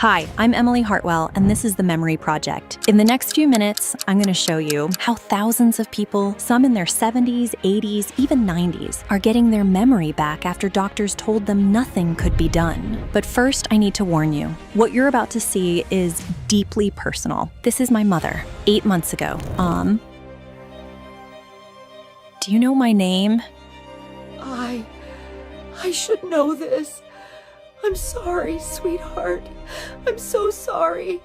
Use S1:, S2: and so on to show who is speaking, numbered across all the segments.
S1: Hi, I'm Emily Hartwell, and this is the Memory Project. In the next few minutes, I'm going to show you how thousands of people, some in their 70s, 80s, even 90s, are getting their memory back after doctors told them nothing could be done. But first, I need to warn you. What you're about to see is deeply personal. This is my mother, 8 months ago. Do you know my name?
S2: I should know this. I'm sorry, sweetheart. I'm so sorry.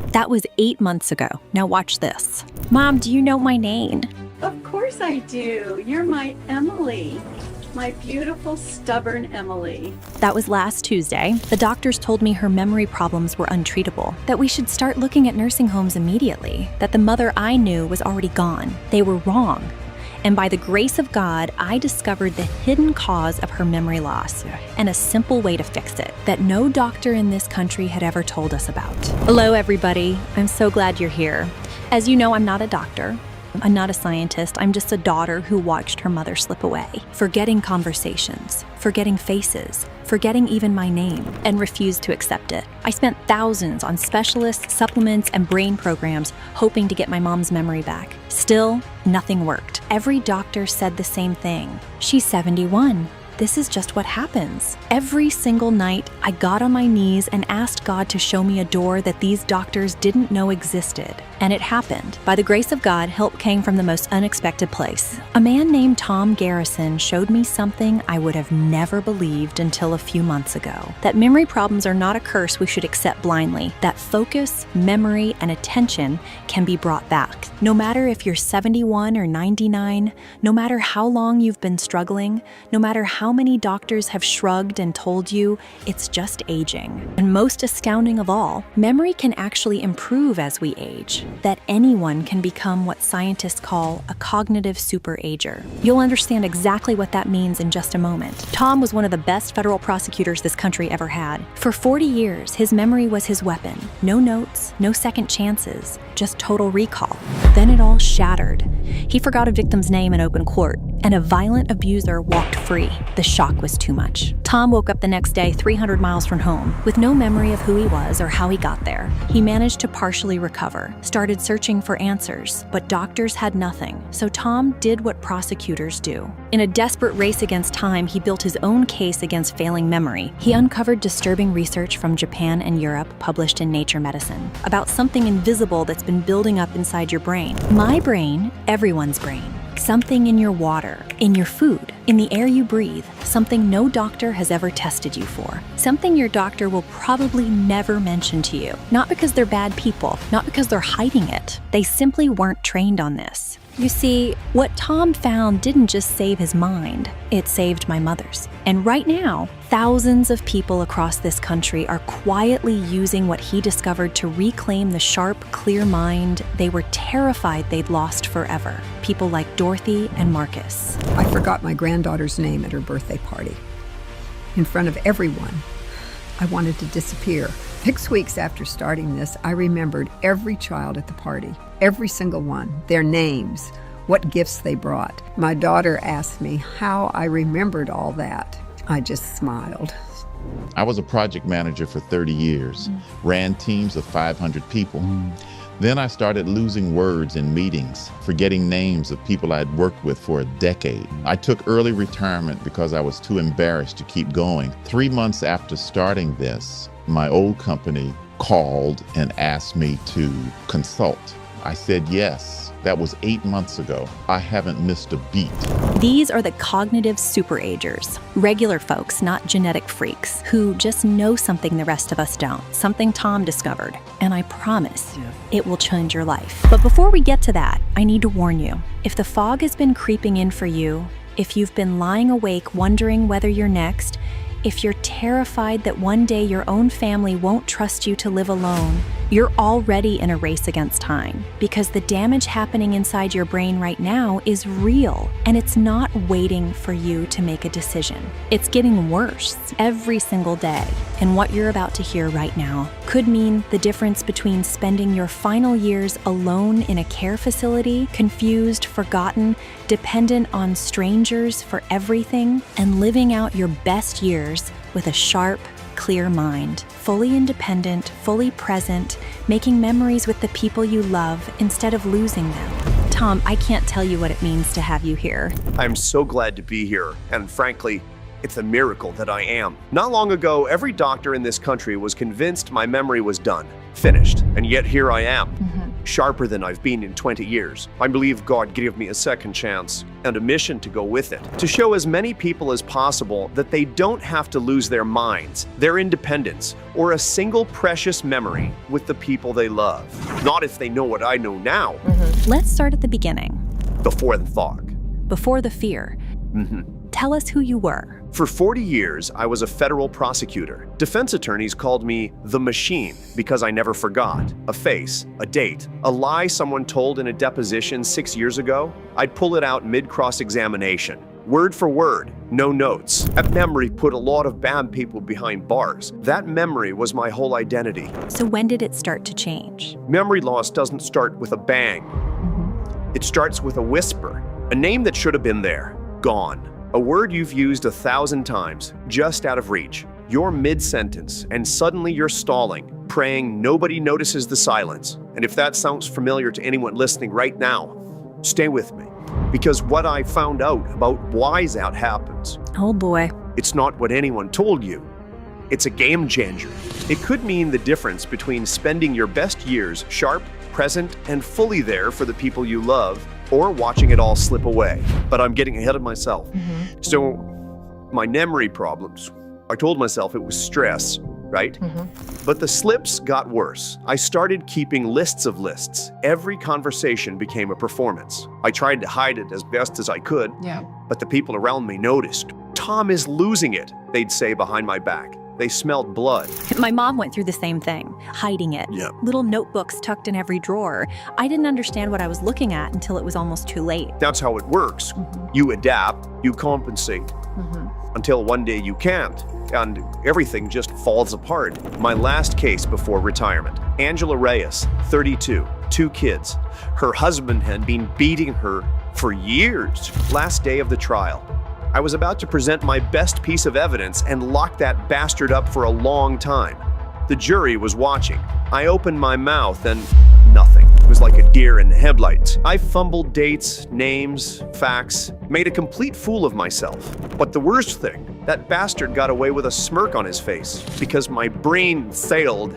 S1: That was 8 months ago. Now watch this. Mom, do you know my name?
S3: Of course I do. You're my Emily. My beautiful, stubborn Emily.
S1: That was last Tuesday. The doctors told me her memory problems were untreatable, that we should start looking at nursing homes immediately, that the mother I knew was already gone. They were wrong. And by the grace of God, I discovered the hidden cause of her memory loss and a simple way to fix it that no doctor in this country had ever told us about. Hello, everybody. I'm so glad you're here. As you know, I'm not a doctor. I'm not a scientist. I'm just a daughter who watched her mother slip away, forgetting conversations, forgetting faces, forgetting even my name, and refused to accept it. I spent thousands on specialists, supplements, and brain programs hoping to get my mom's memory back. Still, nothing worked. Every doctor said the same thing. She's 71. This is just what happens. Every single night, I got on my knees and asked God to show me a door that these doctors didn't know existed. And it happened. By the grace of God, help came from the most unexpected place. A man named Tom Garrison showed me something I would have never believed until a few months ago. That memory problems are not a curse we should accept blindly. That focus, memory, and attention can be brought back. No matter if you're 71 or 99, no matter how long you've been struggling, no matter how many doctors have shrugged and told you it's just aging. And most astounding of all, memory can actually improve as we age. That anyone can become what scientists call a cognitive superager. You'll understand exactly what that means in just a moment. Tom was one of the best federal prosecutors this country ever had. For 40 years, his memory was his weapon. No notes, no second chances, just total recall. Then it all shattered. He forgot a victim's name in open court, and a violent abuser walked free. The shock was too much. Tom woke up the next day 300 miles from home, with no memory of who he was or how he got there. He managed to partially recover, started searching for answers, but doctors had nothing, so Tom did what prosecutors do. In a desperate race against time, he built his own case against failing memory. He uncovered disturbing research from Japan and Europe published in Nature Medicine about something invisible that's been building up inside your brain. My brain, everyone's brain. Something in your water, in your food, in the air you breathe, something no doctor has ever tested you for. Something your doctor will probably never mention to you. Not because they're bad people, not because they're hiding it. They simply weren't trained on this. You see, what Tom found didn't just save his mind, it saved my mother's. And right now, thousands of people across this country are quietly using what he discovered to reclaim the sharp, clear mind they were terrified they'd lost forever. People like Dorothy and Marcus.
S4: I forgot my granddaughter's name at her birthday party. In front of everyone, I wanted to disappear. 6 weeks after starting this, I remembered every child at the party, every single one, their names, what gifts they brought. My daughter asked me how I remembered all that. I just smiled.
S5: I was a project manager for 30 years, ran teams of 500 people. Then I started losing words in meetings, forgetting names of people I'd worked with for a decade. I took early retirement because I was too embarrassed to keep going. 3 months after starting this, my old company called and asked me to consult. I said yes. That was 8 months ago. I haven't missed a beat.
S1: These are the cognitive superagers, regular folks, not genetic freaks, who just know something the rest of us don't, something Tom discovered. And I promise it will change your life. But before we get to that, I need to warn you. If the fog has been creeping in for you, if you've been lying awake wondering whether you're next, if you're terrified that one day your own family won't trust you to live alone, you're already in a race against time, because the damage happening inside your brain right now is real, and it's not waiting for you to make a decision. It's getting worse every single day, and what you're about to hear right now could mean the difference between spending your final years alone in a care facility, confused, forgotten, dependent on strangers for everything, and living out your best years with a sharp, clear mind, fully independent, fully present, making memories with the people you love instead of losing them. Tom, I can't tell you what it means to have you here.
S6: I'm so glad to be here, and frankly, it's a miracle that I am. Not long ago, every doctor in this country was convinced my memory was done, finished, and yet here I am, sharper than I've been in 20 years. I believe God gave me a second chance and a mission to go with it, to show as many people as possible that they don't have to lose their minds, their independence, or a single precious memory with the people they love. Not if they know what I know now.
S1: Let's start at the beginning.
S6: Before the fog.
S1: Before the fear. Tell us who you were.
S6: For 40 years, I was a federal prosecutor. Defense attorneys called me the machine because I never forgot. A face, a date, a lie someone told in a deposition 6 years ago. I'd pull it out mid-cross-examination. Word for word, no notes. That memory put a lot of bad people behind bars. That memory was my whole identity.
S1: So when did it start to change?
S6: Memory loss doesn't start with a bang. It starts with a whisper. A name that should have been there. Gone. A word you've used 1,000 times, just out of reach. You're mid-sentence, and suddenly you're stalling, praying nobody notices the silence. And if that sounds familiar to anyone listening right now, stay with me. Because what I found out about why that happens,
S1: Oh boy.
S6: it's not what anyone told you. It's a game changer. It could mean the difference between spending your best years sharp, present, and fully there for the people you love, or watching it all slip away. But I'm getting ahead of myself. So my memory problems, I told myself it was stress, right? But the slips got worse. I started keeping lists of lists. Every conversation became a performance. I tried to hide it as best as I could, but the people around me noticed. Tom is losing it, they'd say behind my back. They smelled blood.
S1: My mom went through the same thing, hiding it. Little notebooks tucked in every drawer. I didn't understand what I was looking at until it was almost too late.
S6: That's how it works. You adapt, you compensate, until one day you can't, and everything just falls apart. My last case before retirement. Angela Reyes, 32, 2 kids. Her husband had been beating her for years. Last day of the trial. I was about to present my best piece of evidence and lock that bastard up for a long time. The jury was watching. I opened my mouth and nothing. It was like a deer in the headlights. I fumbled dates, names, facts, made a complete fool of myself. But the worst thing, that bastard got away with a smirk on his face because my brain failed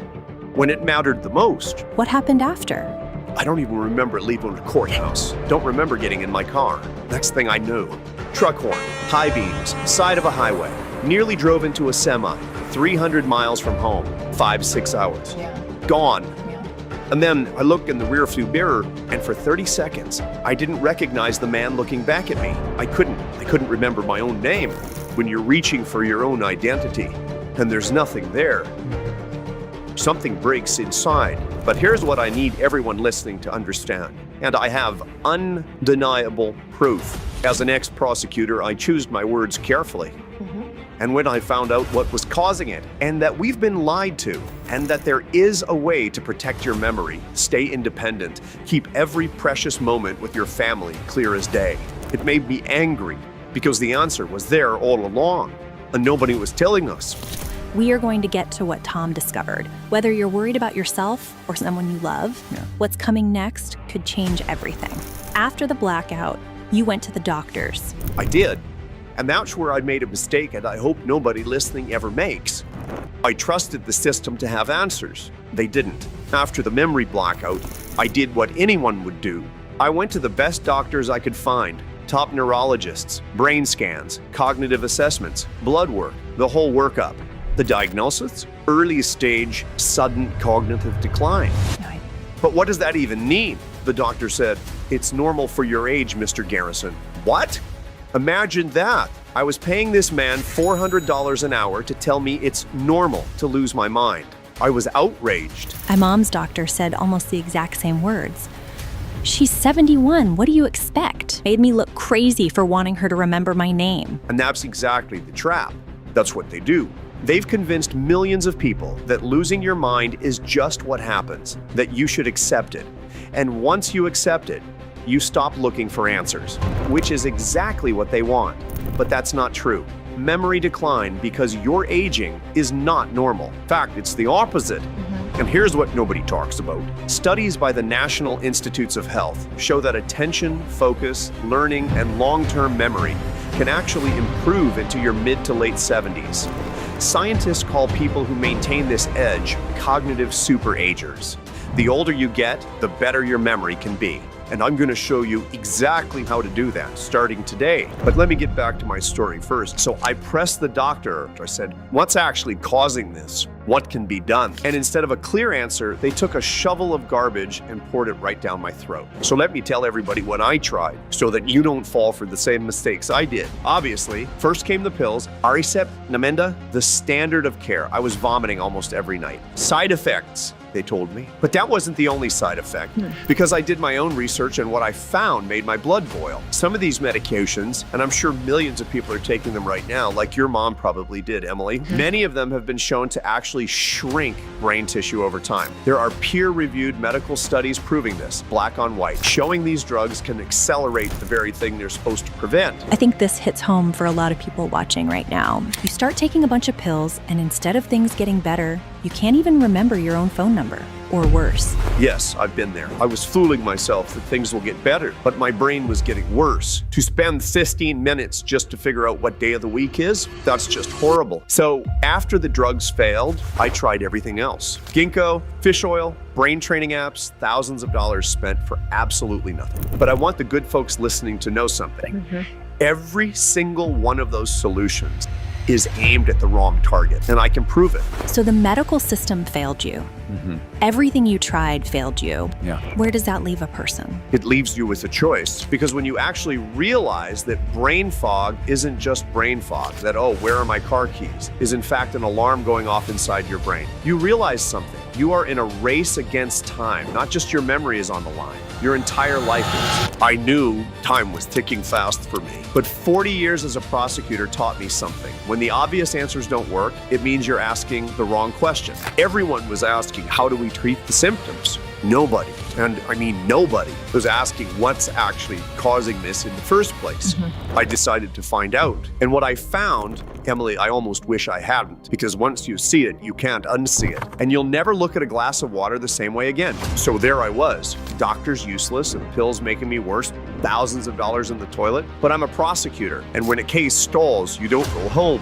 S6: when it mattered the most.
S1: What happened after?
S6: I don't even remember leaving the courthouse. Don't remember getting in my car. Next thing I knew, truck horn, high beams, side of a highway. Nearly drove into a semi, 300 miles from home, 5-6 hours. Gone. And then I looked in the rearview mirror, and for 30 seconds, I didn't recognize the man looking back at me. I couldn't remember my own name. When you're reaching for your own identity, and there's nothing there, something breaks inside. But here's what I need everyone listening to understand. And I have undeniable proof. As an ex-prosecutor, I choose my words carefully. And when I found out what was causing it, and that we've been lied to, and that there is a way to protect your memory, stay independent, keep every precious moment with your family clear as day, it made me angry because the answer was there all along, and nobody was telling us.
S1: We are going to get to what Tom discovered. Whether you're worried about yourself or someone you love, what's coming next could change everything. After the blackout, you went to the doctors.
S6: I did. And that's where I made a mistake, and I hope nobody listening ever makes. I trusted the system to have answers. They didn't. After the memory blackout, I did what anyone would do. I went to the best doctors I could find, top neurologists, brain scans, cognitive assessments, blood work, the whole workup. The diagnosis? Early stage, sudden cognitive decline. But what does that even mean? The doctor said, "It's normal for your age, Mr. Garrison." What? Imagine that. I was paying this man $400 an hour to tell me it's normal to lose my mind. I was outraged.
S1: My mom's doctor said almost the exact same words. She's 71, what do you expect? Made me look crazy for wanting her to remember my name.
S6: And that's exactly the trap. That's what they do. They've convinced millions of people that losing your mind is just what happens, that you should accept it. And once you accept it, you stop looking for answers, which is exactly what they want. But that's not true. memory decline because your aging is not normal. In fact, it's the opposite. And here's what nobody talks about. Studies by the National Institutes of Health show that attention, focus, learning, and long-term memory can actually improve into your mid to late 70s. Scientists call people who maintain this edge cognitive superagers. The older you get, the better your memory can be. And I'm going to show you exactly how to do that starting today. But let me get back to my story first. So I pressed the doctor. I said, what's actually causing this? What can be done? And instead of a clear answer, they took a shovel of garbage and poured it right down my throat. So let me tell everybody what I tried so that you don't fall for the same mistakes I did. Obviously, first came the pills, Aricept, Namenda, the standard of care. I was vomiting almost every night. Side effects, they told me. But that wasn't the only side effect, because I did my own research and what I found made my blood boil. Some of these medications, and I'm sure millions of people are taking them right now, like your mom probably did, Emily, many of them have been shown to actually shrink brain tissue over time. There are peer-reviewed medical studies proving this, black on white, showing these drugs can accelerate the very thing they're supposed to prevent.
S1: I think this hits home for a lot of people watching right now. You start taking a bunch of pills, and instead of things getting better, you can't even remember your own phone number, or worse.
S6: Yes, I've been there. I was fooling myself that things will get better, but my brain was getting worse. To spend 15 minutes just to figure out what day of the week is, that's just horrible. So after the drugs failed, I tried everything else. Ginkgo, fish oil, brain training apps, thousands of dollars spent for absolutely nothing. But I want the good folks listening to know something. Every single one of those solutions is aimed at the wrong target, and I can prove it.
S1: So the medical system failed you. Everything you tried failed you.
S7: Yeah.
S1: Where does that leave a person?
S6: It leaves you with a choice, because when you actually realize that brain fog isn't just brain fog, that, oh, where are my car keys, is in fact an alarm going off inside your brain. You realize something. You are in a race against time. Not just your memory is on the line. Your entire life is. I knew time was ticking fast for me. But 40 years as a prosecutor taught me something. When the obvious answers don't work, it means you're asking the wrong question. Everyone was asking, how do we treat the symptoms? Nobody, and I mean nobody, was asking what's actually causing this in the first place. I decided to find out. And what I found, Emily, I almost wish I hadn't, because once you see it, you can't unsee it. And you'll never look at a glass of water the same way again. So there I was, doctors useless and pills making me worse, thousands of dollars in the toilet. But I'm a prosecutor, and when a case stalls, you don't go home.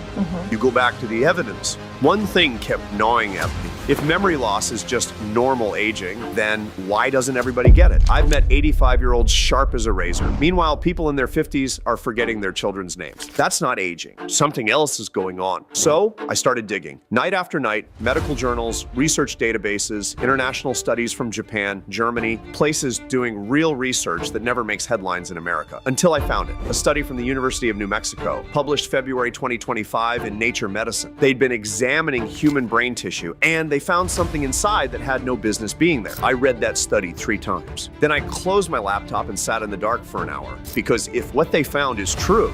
S6: You go back to the evidence. One thing kept gnawing at me. If memory loss is just normal aging, then why doesn't everybody get it? I've met 85-year-olds sharp as a razor. Meanwhile, people in their 50s are forgetting their children's names. That's not aging. Something else is going on. So I started digging. Night after night, medical journals, research databases, international studies from Japan, Germany, places doing real research that never makes headlines in America. Until I found it. A study from the University of New Mexico, published February 2025 in Nature Medicine. They'd been examining human brain tissue, and they found something inside that had no business being there. I read that study 3 times. Then I closed my laptop and sat in the dark for an hour, because if what they found is true,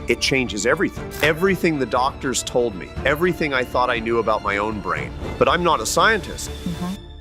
S6: it changes everything. Everything the doctors told me, everything I thought I knew about my own brain. But I'm not a scientist.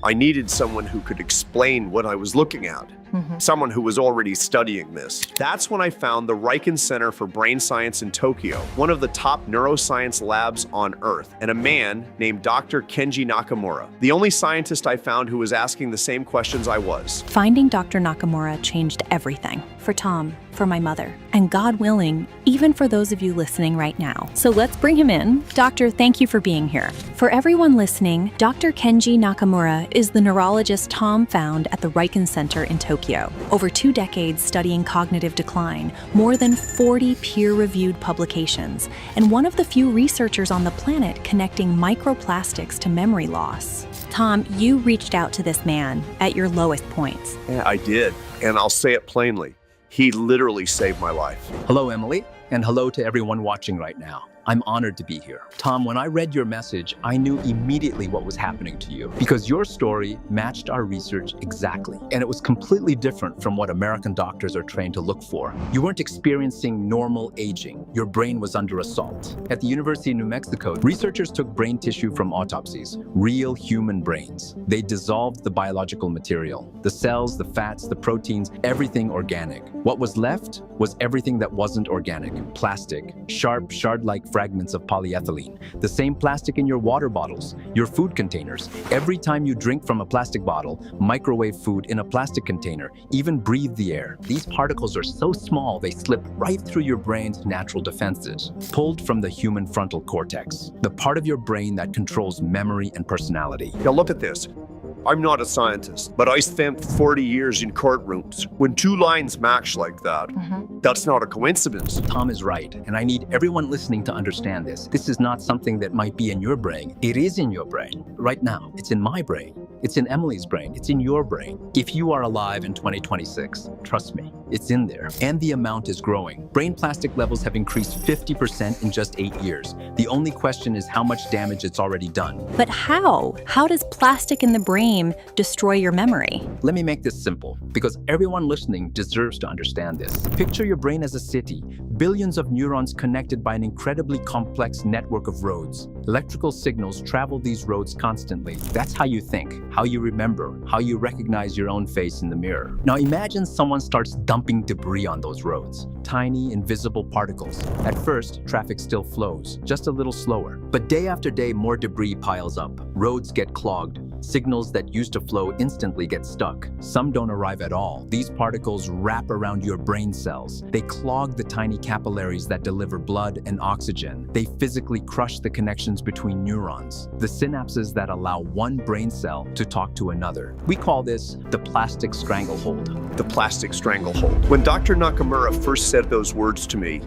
S6: I needed someone who could explain what I was looking at. Someone who was already studying this. That's when I found the Riken Center for Brain Science in Tokyo, one of the top neuroscience labs on Earth, and a man named Dr. Kenji Nakamura, the only scientist I found who was asking the same questions I was.
S1: Finding Dr. Nakamura changed everything. For Tom, for my mother, and God willing, even for those of you listening right now. So let's bring him in. Doctor, thank you for being here. For everyone listening, Dr. Kenji Nakamura is the neurologist Tom found at the Riken Center in Tokyo. Over 2 decades studying cognitive decline, more than 40 peer-reviewed publications, and one of the few researchers on the planet connecting microplastics to memory loss. Tom, you reached out to this man at your lowest points.
S6: Yeah, I did, and I'll say it plainly. He literally saved my life.
S7: Hello, Emily, and hello to everyone watching right now. I'm honored to be here. Tom, when I read your message, I knew immediately what was happening to you because your story matched our research exactly. And it was completely different from what American doctors are trained to look for. You weren't experiencing normal aging. Your brain was under assault. At the University of New Mexico, researchers took brain tissue from autopsies, real human brains. They dissolved the biological material, the cells, the fats, the proteins, everything organic. What was left was everything that wasn't organic. Plastic, sharp, shard-like fragments of polyethylene. The same plastic in your water bottles, your food containers. Every time you drink from a plastic bottle, microwave food in a plastic container, even breathe the air. These particles are so small they slip right through your brain's natural defenses, pulled from the human frontal cortex, the part of your brain that controls memory and personality.
S6: Now look at this. I'm not a scientist, but I spent 40 years in courtrooms. When two lines match like that, that's not a coincidence.
S7: Tom is right, and I need everyone listening to understand this. This is not something that might be in your brain. It is in your brain. Right now, it's in my brain. It's in Emily's brain. It's in your brain. If you are alive in 2026, trust me, it's in there. And the amount is growing. Brain plastic levels have increased 50% in just 8 years. The only question is how much damage it's already done.
S1: But how? How does plastic in the brain destroy your memory?
S7: Let me make this simple, because everyone listening deserves to understand this. Picture your brain as a city, billions of neurons connected by an incredibly complex network of roads. Electrical signals travel these roads constantly. That's how you think, how you remember, how you recognize your own face in the mirror. Now imagine someone starts dumping debris on those roads. Tiny, invisible particles. At first, traffic still flows, just a little slower. But day after day, more debris piles up. Roads get clogged. Signals that used to flow instantly get stuck. Some don't arrive at all. These particles wrap around your brain cells. They clog the tiny capillaries that deliver blood and oxygen. They physically crush the connections between neurons, the synapses that allow one brain cell to talk to another. We call this the plastic stranglehold.
S6: The plastic stranglehold. When Dr. Nakamura first said those words to me,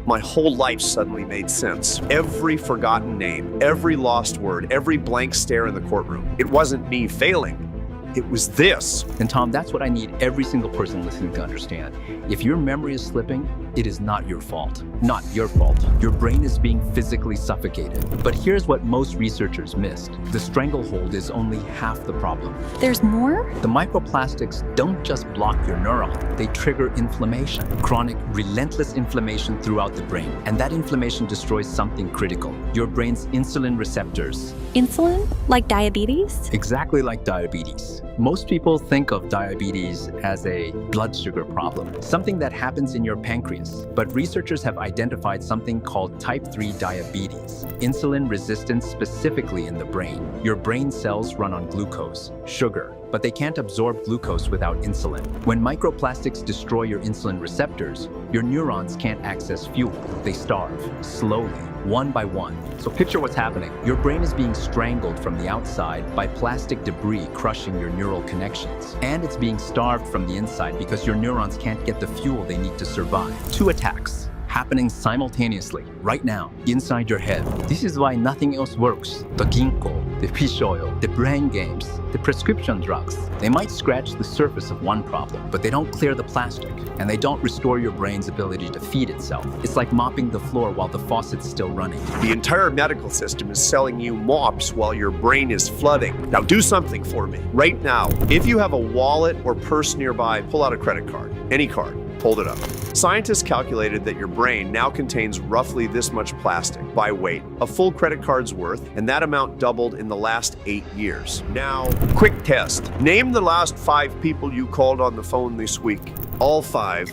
S6: my whole life suddenly made sense. Every forgotten name, every lost word, every blank stare in the courtroom. It wasn't me failing. It was this.
S7: And Tom, that's what I need every single person listening to understand. If your memory is slipping, it is not your fault. Not your fault. Your brain is being physically suffocated. But here's what most researchers missed. The stranglehold is only half the problem.
S1: There's more?
S7: The microplastics don't just block your neuron, they trigger inflammation. Chronic, relentless inflammation throughout the brain. And that inflammation destroys something critical. Your brain's insulin receptors.
S1: Insulin? Like diabetes?
S7: Exactly like diabetes. Most people think of diabetes as a blood sugar problem, something that happens in your pancreas. But researchers have identified something called type 3 diabetes, insulin resistance specifically in the brain. Your brain cells run on glucose, sugar, but they can't absorb glucose without insulin. When microplastics destroy your insulin receptors, your neurons can't access fuel. They starve, slowly, one by one. So picture what's happening. Your brain is being strangled from the outside by plastic debris crushing your neural connections. And it's being starved from the inside because your neurons can't get the fuel they need to survive. 2 attacks happening simultaneously, right now, inside your head. This is why nothing else works. The ginkgo, the fish oil, the brain games, the prescription drugs. They might scratch the surface of one problem, but they don't clear the plastic, and they don't restore your brain's ability to feed itself. It's like mopping the floor while the faucet's still running.
S6: The entire medical system is selling you mops while your brain is flooding. Now do something for me. Right now, if you have a wallet or purse nearby, pull out a credit card. Any card. Hold it up. Scientists calculated that your brain now contains roughly this much plastic by weight, a full credit card's worth, and that amount doubled in the last 8 years. Now, quick test. Name the last 5 people you called on the phone this week. All 5.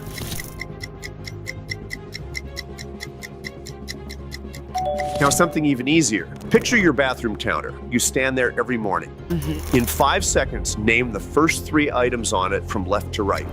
S6: Now something even easier. Picture your bathroom counter. You stand there every morning. In 5 seconds, name the first 3 items on it from left to right.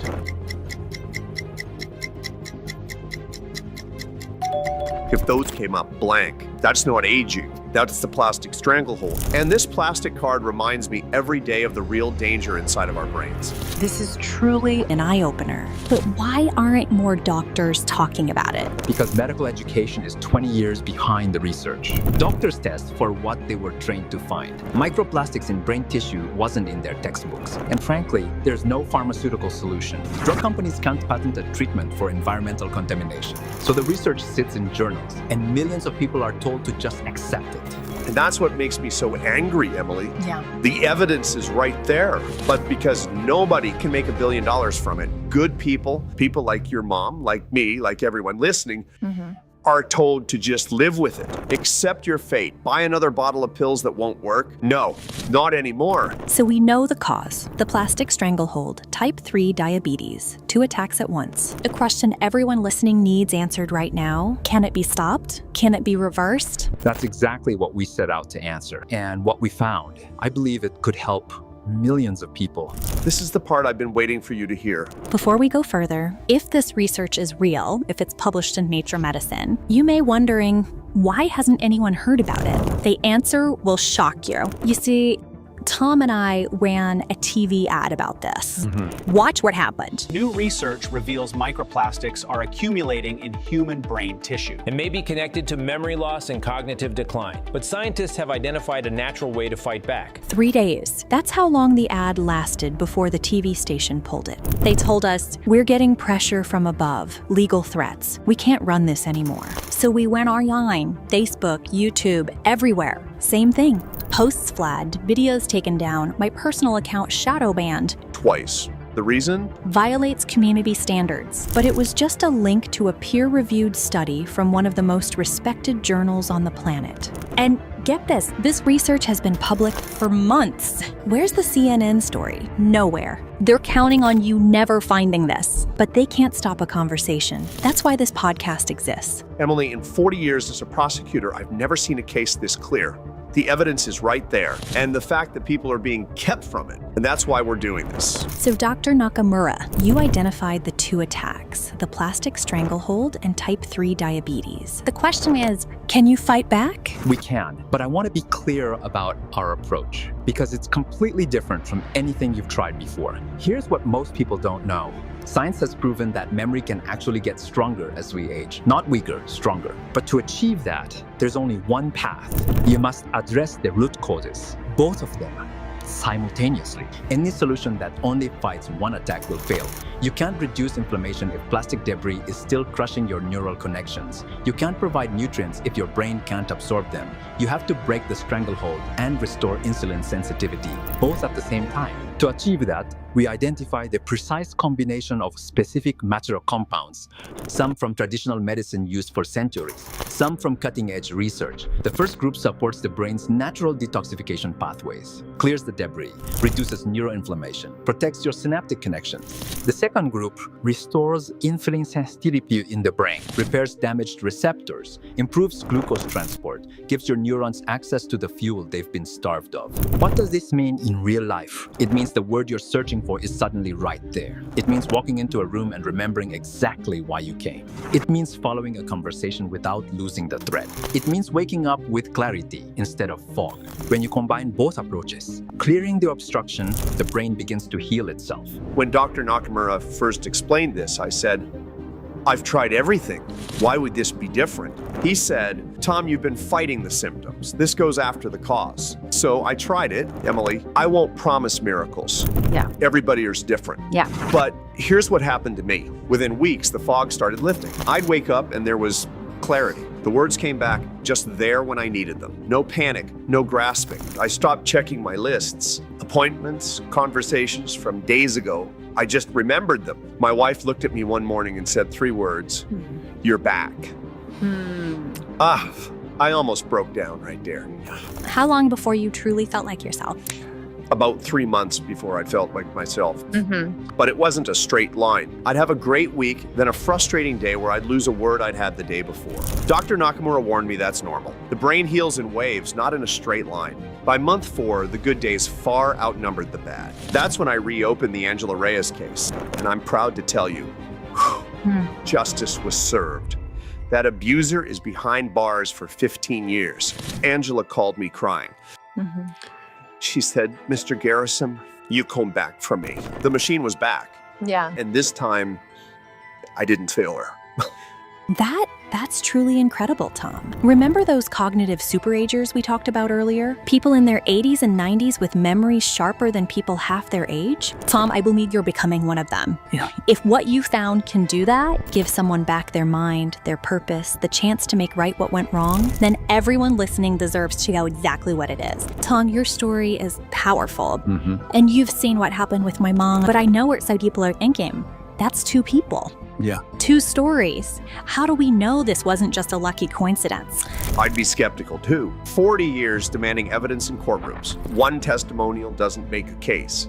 S6: If those came up blank, that's not aging. That's the plastic stranglehold. And this plastic card reminds me every day of the real danger inside of our brains.
S1: This is truly an eye-opener. But why aren't more doctors talking about it?
S7: Because medical education is 20 years behind the research. Doctors test for what they were trained to find. Microplastics in brain tissue wasn't in their textbooks. And frankly, there's no pharmaceutical solution. Drug companies can't patent a treatment for environmental contamination. So the research sits in journals, and millions of people are told to just accept it.
S6: And that's what makes me so angry, Emily.
S1: Yeah.
S6: The evidence is right there. But because nobody can make $1 billion from it, good people, people like your mom, like me, like everyone listening, are told to just live with it. Accept your fate. Buy another bottle of pills that won't work. No, not anymore.
S1: So we know the cause, the plastic stranglehold, type 3 diabetes, 2 attacks at once. A question everyone listening needs answered right now. Can it be stopped? Can it be reversed?
S7: That's exactly what we set out to answer. And what we found, I believe it could help millions of people.
S6: This is the part I've been waiting for you to hear.
S1: Before we go further, if this research is real, if it's published in Nature Medicine, you may wondering, why hasn't anyone heard about it? The answer will shock you. You see, Tom and I ran a TV ad about this. Watch what happened.
S8: New research reveals microplastics are accumulating in human brain tissue.
S9: It may be connected to memory loss and cognitive decline, but scientists have identified a natural way to fight back.
S1: 3 days. That's how long the ad lasted before the TV station pulled it. They told us, we're getting pressure from above, legal threats. We can't run this anymore. So we went online, Facebook, YouTube, everywhere. Same thing. Posts flagged, videos taken down, my personal account shadow banned.
S6: Twice. The reason?
S1: Violates community standards, but it was just a link to a peer-reviewed study from one of the most respected journals on the planet. And get this research has been public for months. Where's the CNN story? Nowhere. They're counting on you never finding this, but they can't stop a conversation. That's why this podcast exists.
S6: Emily, in 40 years as a prosecutor, I've never seen a case this clear. The evidence is right there, and the fact that people are being kept from it. And that's why we're doing this.
S1: So Dr. Nakamura, you identified the 2 attacks, the plastic stranglehold and type 3 diabetes. The question is, can you fight back?
S7: We can, but I want to be clear about our approach because it's completely different from anything you've tried before. Here's what most people don't know. Science has proven that memory can actually get stronger as we age. Not weaker, stronger. But to achieve that, there's only one path. You must address the root causes, both of them, simultaneously. Any solution that only fights one attack will fail. You can't reduce inflammation if plastic debris is still crushing your neural connections. You can't provide nutrients if your brain can't absorb them. You have to break the stranglehold and restore insulin sensitivity, both at the same time. To achieve that, we identify the precise combination of specific material compounds, some from traditional medicine used for centuries, some from cutting-edge research. The first group supports the brain's natural detoxification pathways, clears the debris, reduces neuroinflammation, protects your synaptic connections. The second group restores insulin sensitivity in the brain, repairs damaged receptors, improves glucose transport, gives your neurons access to the fuel they've been starved of. What does this mean in real life? It means the word you're searching for is suddenly right there. It means walking into a room and remembering exactly why you came. It means following a conversation without losing the thread. It means waking up with clarity instead of fog. When you combine both approaches, clearing the obstruction, the brain begins to heal itself.
S6: When Dr. Nakamura first explained this, I said, I've tried everything. Why would this be different? He said, Tom, you've been fighting the symptoms. This goes after the cause. So I tried it, Emily. I won't promise miracles.
S1: Yeah.
S6: Everybody is different.
S1: Yeah.
S6: But here's what happened to me. Within weeks, the fog started lifting. I'd wake up and there was clarity. The words came back just there when I needed them. No panic, no grasping. I stopped checking my lists, appointments, conversations from days ago. I just remembered them. My wife looked at me one morning and said 3 words, "You're back." I almost broke down right there.
S1: How long before you truly felt like yourself?
S6: About 3 months before I felt like myself. But it wasn't a straight line. I'd have a great week, then a frustrating day where I'd lose a word I'd had the day before. Dr. Nakamura warned me that's normal. The brain heals in waves, not in a straight line. By month 4, the good days far outnumbered the bad. That's when I reopened the Angela Reyes case. And I'm proud to tell you, justice was served. That abuser is behind bars for 15 years. Angela called me crying. She said, Mr. Garrison, you come back for me. The machine was back.
S10: Yeah.
S6: And this time, I didn't fail her.
S1: That's truly incredible, Tom. Remember those cognitive superagers we talked about earlier? People in their 80s and 90s with memories sharper than people half their age? Tom, I believe you're becoming one of them. If what you found can do that, give someone back their mind, their purpose, the chance to make right what went wrong, then everyone listening deserves to know exactly what it is. Tom, your story is powerful. And you've seen what happened with my mom, but I know what some people are thinking. That's 2 people.
S7: Yeah.
S1: 2 stories. How do we know this wasn't just a lucky coincidence?
S6: I'd be skeptical too. 40 years demanding evidence in courtrooms. One testimonial doesn't make a case.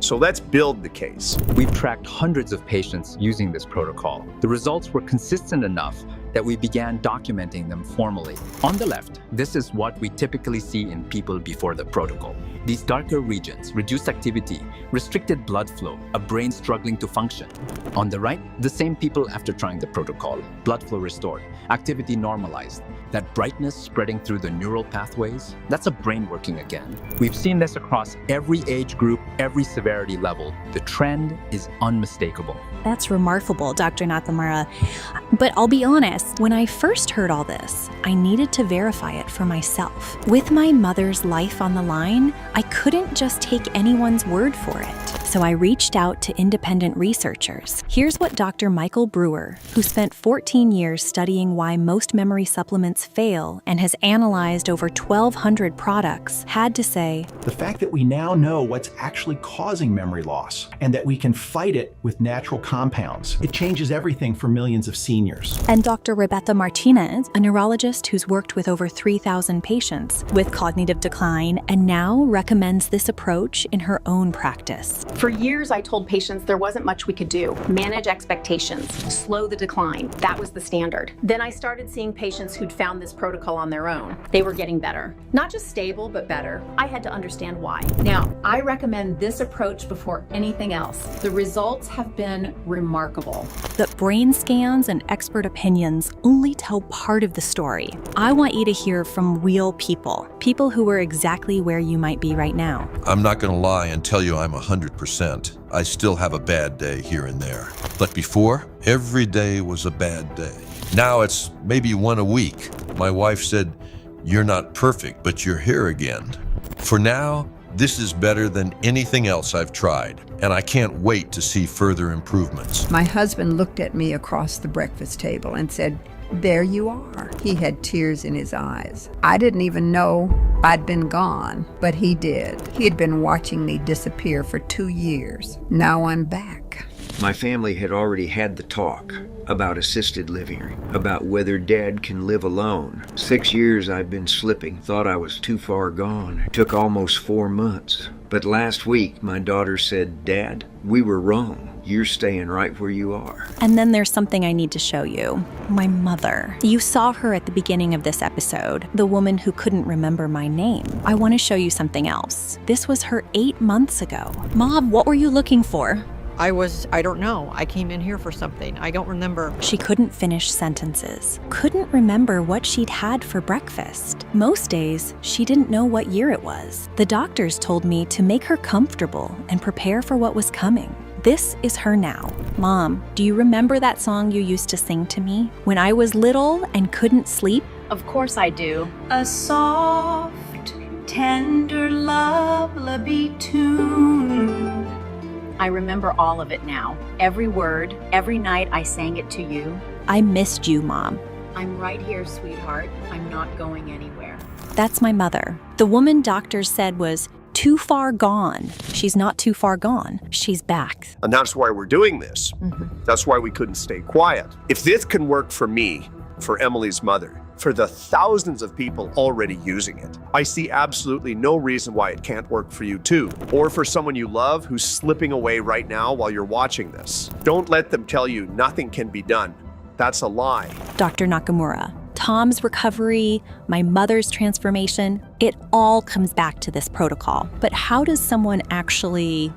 S6: So let's build the case.
S7: We've tracked hundreds of patients using this protocol. The results were consistent enough that we began documenting them formally. On the left, this is what we typically see in people before the protocol. These darker regions, reduced activity, restricted blood flow, a brain struggling to function. On the right, the same people after trying the protocol. Blood flow restored, activity normalized. That brightness spreading through the neural pathways, that's a brain working again. We've seen this across every age group, every severity level. The trend is unmistakable.
S1: That's remarkable, Dr. Nakamura. But I'll be honest, when I first heard all this, I needed to verify it for myself. With my mother's life on the line, I couldn't just take anyone's word for it. So I reached out to independent researchers. Here's what Dr. Michael Brewer, who spent 14 years studying why most memory supplements fail and has analyzed over 1,200 products, had to say.
S10: The fact that we now know what's actually causing memory loss and that we can fight it with natural compounds, it changes everything for millions of seniors.
S1: And Dr. Rebecca Martinez, a neurologist who's worked with over 3,000 patients with cognitive decline and now recommends this approach in her own practice.
S11: For years, I told patients there wasn't much we could do. Manage expectations, slow the decline. That was the standard. Then I started seeing patients who'd found this protocol on their own. They were getting better. Not just stable, but better. I had to understand why. Now, I recommend this approach before anything else. The results have been remarkable.
S1: But brain scans and expert opinions only tell part of the story. I want you to hear from real people, people who are exactly where you might be right now.
S12: I'm not going to lie and tell you I'm 100%. I still have a bad day here and there. But before, every day was a bad day. Now it's maybe one a week. My wife said, "You're not perfect, but you're here again." For now, this is better than anything else I've tried, and I can't wait to see further improvements.
S4: My husband looked at me across the breakfast table and said, "There you are." He had tears in his eyes. I didn't even know I'd been gone, but he did. He had been watching me disappear for 2 years. Now I'm back.
S13: My family had already had the talk about assisted living, about whether Dad can live alone. 6 years I've been slipping, thought I was too far gone. It took almost 4 months. But last week, my daughter said, "Dad, we were wrong. You're staying right where you are."
S1: And then there's something I need to show you. My mother. You saw her at the beginning of this episode, the woman who couldn't remember my name. I want to show you something else. This was her 8 months ago. Mom, what were you looking for?
S14: I don't know. I came in here for something. I don't remember.
S1: She couldn't finish sentences. Couldn't remember what she'd had for breakfast. Most days, she didn't know what year it was. The doctors told me to make her comfortable and prepare for what was coming. This is her now. Mom, do you remember that song you used to sing to me when I was little and couldn't sleep?
S11: Of course I do.
S2: A soft, tender lullaby tune.
S11: I remember all of it now. Every word, every night I sang it to you.
S1: I missed you, Mom.
S11: I'm right here, sweetheart. I'm not going anywhere.
S1: That's my mother. The woman doctors said was too far gone. She's not too far gone. She's back.
S6: And that's why we're doing this. That's why we couldn't stay quiet. If this can work for me, for Emily's mother, for the thousands of people already using it, I see absolutely no reason why it can't work for you too, or for someone you love who's slipping away right now while you're watching this. Don't let them tell you nothing can be done. That's a lie.
S1: Dr. Nakamura, Tom's recovery, my mother's transformation, it all comes back to this protocol. But how does someone actually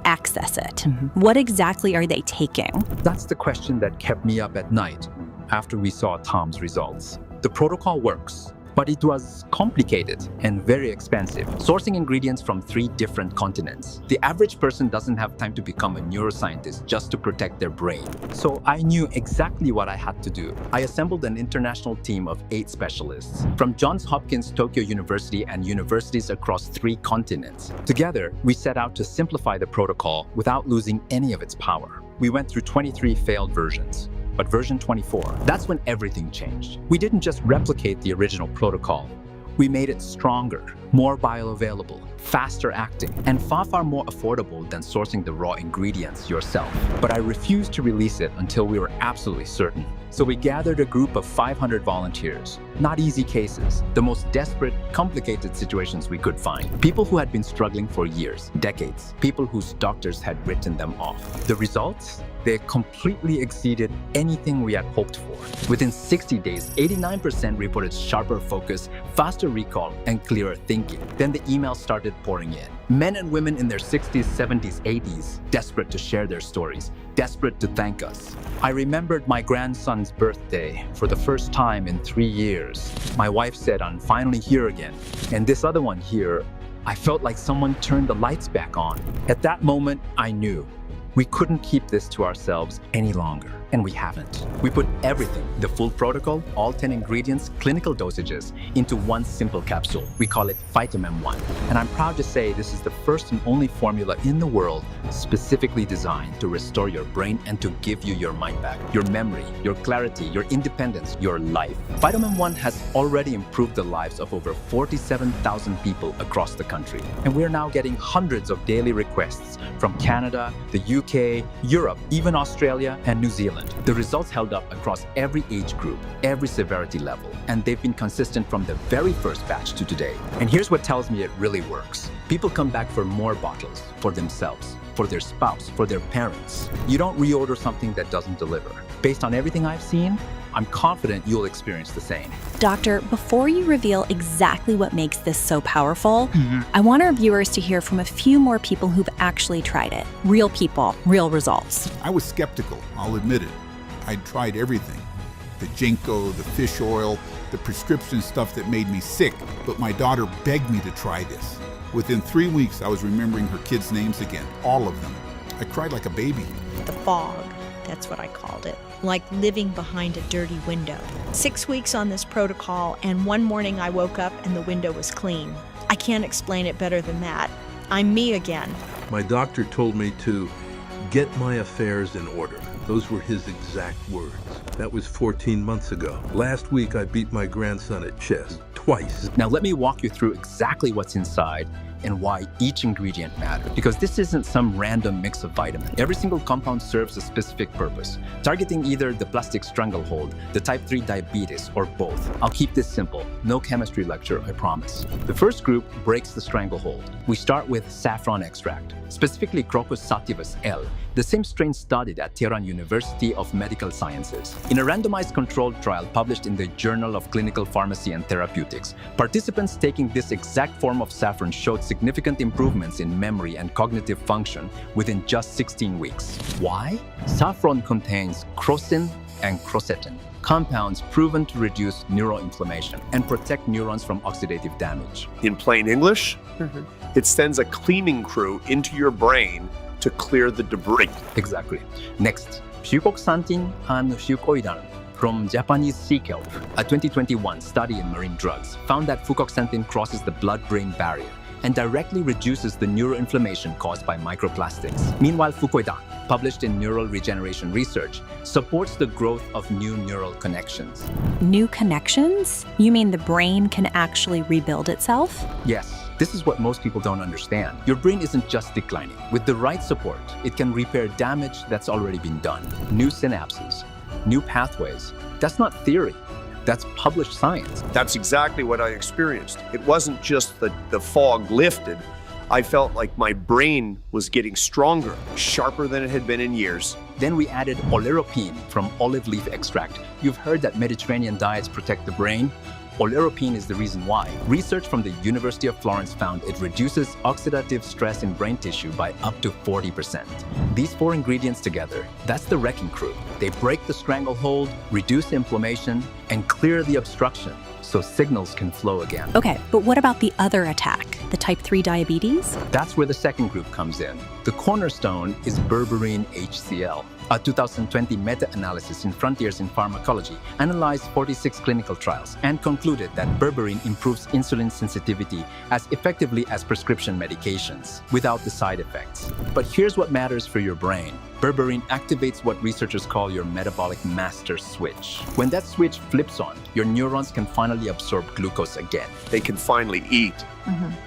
S1: access it? What exactly are they taking?
S7: That's the question that kept me up at night after we saw Tom's results. The protocol works, but it was complicated and very expensive, sourcing ingredients from 3 different continents. The average person doesn't have time to become a neuroscientist just to protect their brain. So I knew exactly what I had to do. I assembled an international team of 8 specialists from Johns Hopkins, Tokyo University, and universities across 3 continents. Together, we set out to simplify the protocol without losing any of its power. We went through 23 failed versions. But version 24, that's when everything changed. We didn't just replicate the original protocol. We made it stronger, more bioavailable, faster acting, and far more affordable than sourcing the raw ingredients yourself. But I refused to release it until we were absolutely certain. So we gathered a group of 500 volunteers. Not easy cases, the most desperate, complicated situations we could find. People who had been struggling for years, decades. People whose doctors had written them off. The results? They completely exceeded anything we had hoped for. Within 60 days, 89% reported sharper focus, faster recall, and clearer thinking. Then the emails started pouring in. Men and women in their 60s, 70s, 80s, desperate to share their stories, desperate to thank us. I remembered my grandson's birthday for the first time in 3 years. My wife said, "I'm finally here again." And this other one here, I felt like someone turned the lights back on. At that moment, I knew we couldn't keep this to ourselves any longer, and we haven't. We put everything, the full protocol, all 10 ingredients, clinical dosages, into one simple capsule. We call it Vitamin 1. And I'm proud to say this is the first and only formula in the world specifically designed to restore your brain and to give you your mind back, your memory, your clarity, your independence, your life. Vitamin 1 has already improved the lives of over 47,000 people across the country. And we're now getting hundreds of daily requests from Canada, the UK, Europe, even Australia and New Zealand. The results held up across every age group, every severity level, and they've been consistent from the very first batch to today. And here's what tells me it really works. People come back for more bottles, for themselves, for their spouse, for their parents. You don't reorder something that doesn't deliver. Based on everything I've seen, I'm confident you'll experience the same.
S1: Doctor, before you reveal exactly what makes this so powerful, I want our viewers to hear from a few more people who've actually tried it. Real people, real results.
S15: I was skeptical, I'll admit it. I'd tried everything. The Ginkgo, the fish oil, the prescription stuff that made me sick, but my daughter begged me to try this. Within 3 weeks, I was remembering her kids' names again, all of them. I cried like a baby.
S16: The fog, that's what I called it. Like living behind a dirty window. 6 weeks on this protocol, and one morning I woke up and the window was clean. I can't explain it better than that. I'm me again.
S17: My doctor told me to get my affairs in order. Those were his exact words. That was 14 months ago. Last week I beat my grandson at chess twice.
S7: Now let me walk you through exactly what's inside and why each ingredient matters. Because this isn't some random mix of vitamins. Every single compound serves a specific purpose, targeting either the plastic stranglehold, the type 3 diabetes, or both. I'll keep this simple. No chemistry lecture, I promise. The first group breaks the stranglehold. We start with saffron extract, specifically Crocus sativus L, the same strain studied at Tehran University of Medical Sciences. In a randomized controlled trial published in the Journal of Clinical Pharmacy and Therapeutics, participants taking this exact form of saffron showed significant improvements in memory and cognitive function within just 16 weeks. Why? Saffron contains crocin and crocetin, compounds proven to reduce neuroinflammation and protect neurons from oxidative damage.
S6: In plain English, it sends a cleaning crew into your brain to clear the debris.
S7: Exactly. Next, fucoxanthin and fucoidan from Japanese sea kelp. A 2021 study in marine drugs found that fucoxanthin crosses the blood-brain barrier and directly reduces the neuroinflammation caused by microplastics. Meanwhile, fucoidan, published in Neural Regeneration Research, supports the growth of new neural connections.
S1: New connections? You mean the brain can actually rebuild itself?
S7: Yes. This is what most people don't understand. Your brain isn't just declining. With the right support, it can repair damage that's already been done. New synapses, new pathways. That's not theory. That's published science.
S6: That's exactly what I experienced. It wasn't just the fog lifted. I felt like my brain was getting stronger, sharper than it had been in years.
S7: Then we added oleuropein from olive leaf extract. You've heard that Mediterranean diets protect the brain. Oleuropein is the reason why. Research from the University of Florence found it reduces oxidative stress in brain tissue by up to 40%. These 4 ingredients together, that's the wrecking crew. They break the stranglehold, reduce inflammation, and clear the obstruction so signals can flow again.
S1: Okay, but what about the other attack, the type 3 diabetes?
S7: That's where the second group comes in. The cornerstone is berberine HCl. A 2020 meta-analysis in Frontiers in Pharmacology analyzed 46 clinical trials and concluded that berberine improves insulin sensitivity as effectively as prescription medications without the side effects. But here's what matters for your brain. Berberine activates what researchers call your metabolic master switch. When that switch flips on, your neurons can finally absorb glucose again.
S6: They can finally eat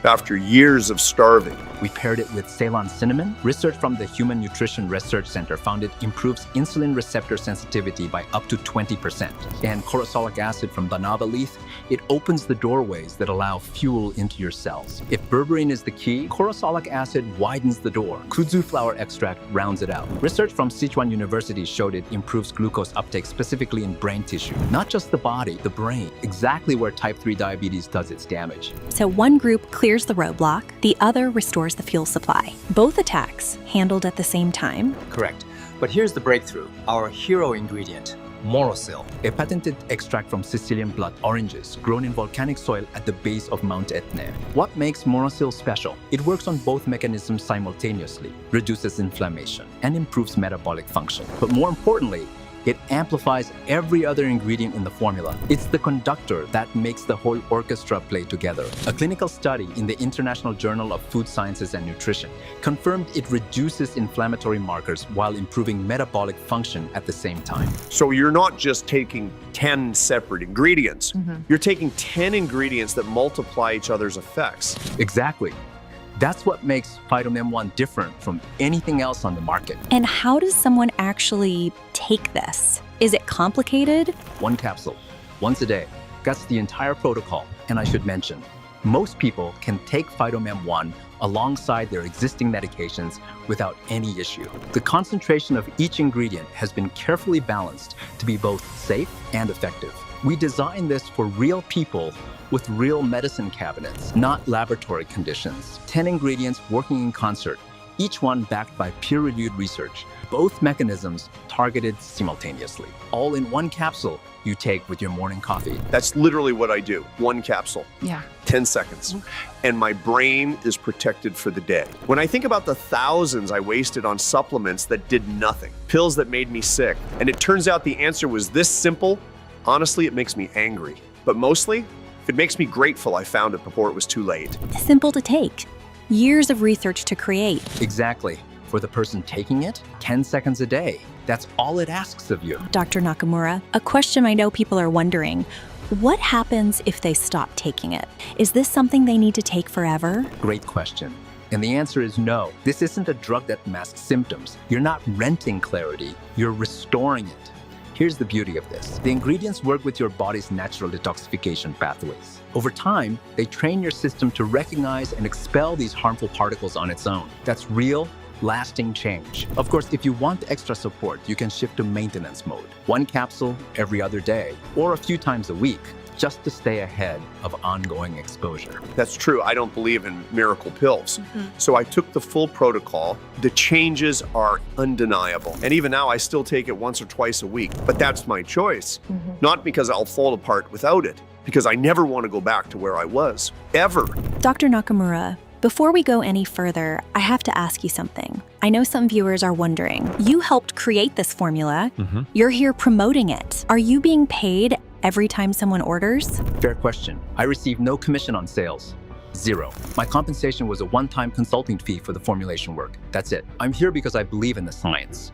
S6: after years of starving.
S7: We paired it with Ceylon cinnamon. Research from the Human Nutrition Research Center found it improves insulin receptor sensitivity by up to 20%. And corosolic acid from banaba leaf, it opens the doorways that allow fuel into your cells. If berberine is the key, corosolic acid widens the door. Kudzu flower extract rounds it out. Research from Sichuan University showed it improves glucose uptake specifically in brain tissue. Not just the body, the brain, exactly where type 3 diabetes does its damage.
S1: So one group clears the roadblock, the other restores the fuel supply. Both attacks handled at the same time.
S18: Correct. But here's the breakthrough. Our hero ingredient, Morosil.
S7: A patented extract from Sicilian blood oranges grown in volcanic soil at the base of Mount Etna. What makes Morosil special? It works on both mechanisms simultaneously, reduces inflammation, and improves metabolic function. But more importantly, it amplifies every other ingredient in the formula. It's the conductor that makes the whole orchestra play together. A clinical study in the International Journal of Food Sciences and Nutrition confirmed it reduces inflammatory markers while improving metabolic function at the same time.
S6: So you're not just taking 10 separate ingredients. You're taking 10 ingredients that multiply each other's effects.
S7: Exactly. That's what makes Phytomem-1 different from anything else on the market.
S1: And how does someone actually take this? Is it complicated?
S7: 1 capsule, once a day. That's the entire protocol. And I should mention, most people can take Phytomem-1 alongside their existing medications without any issue. The concentration of each ingredient has been carefully balanced to be both safe and effective. We designed this for real people with real medicine cabinets, not laboratory conditions. 10 ingredients working in concert, each one backed by peer-reviewed research. Both mechanisms targeted simultaneously. All in 1 capsule you take with your morning coffee.
S6: That's literally what I do. 1 capsule.
S1: Yeah.
S6: 10 seconds. And my brain is protected for the day. When I think about the thousands I wasted on supplements that did nothing, pills that made me sick, and it turns out the answer was this simple, honestly, it makes me angry. But mostly, it makes me grateful I found it before it was too late.
S1: Simple to take. Years of research to create.
S7: Exactly. For the person taking it, 10 seconds a day. That's all it asks of you.
S1: Dr. Nakamura, a question I know people are wondering. What happens if they stop taking it? Is this something they need to take forever?
S7: Great question. And the answer is no. This isn't a drug that masks symptoms. You're not renting clarity, you're restoring it. Here's the beauty of this. The ingredients work with your body's natural detoxification pathways. Over time, they train your system to recognize and expel these harmful particles on its own. That's real, lasting change. Of course, if you want extra support, you can shift to maintenance mode. 1 capsule every other day, or a few times a week, just to stay ahead of ongoing exposure.
S6: That's true. I don't believe in miracle pills. So I took the full protocol. The changes are undeniable. And even now, I still take it once or twice a week. But that's my choice. Not because I'll fall apart without it, because I never want to go back to where I was, ever.
S1: Dr. Nakamura, before we go any further, I have to ask you something. I know some viewers are wondering, you helped create this formula. You're here promoting it. Are you being paid every time someone orders?
S7: Fair question. I received no commission on sales. 0. My compensation was a one-time consulting fee for the formulation work. That's it. I'm here because I believe in the science.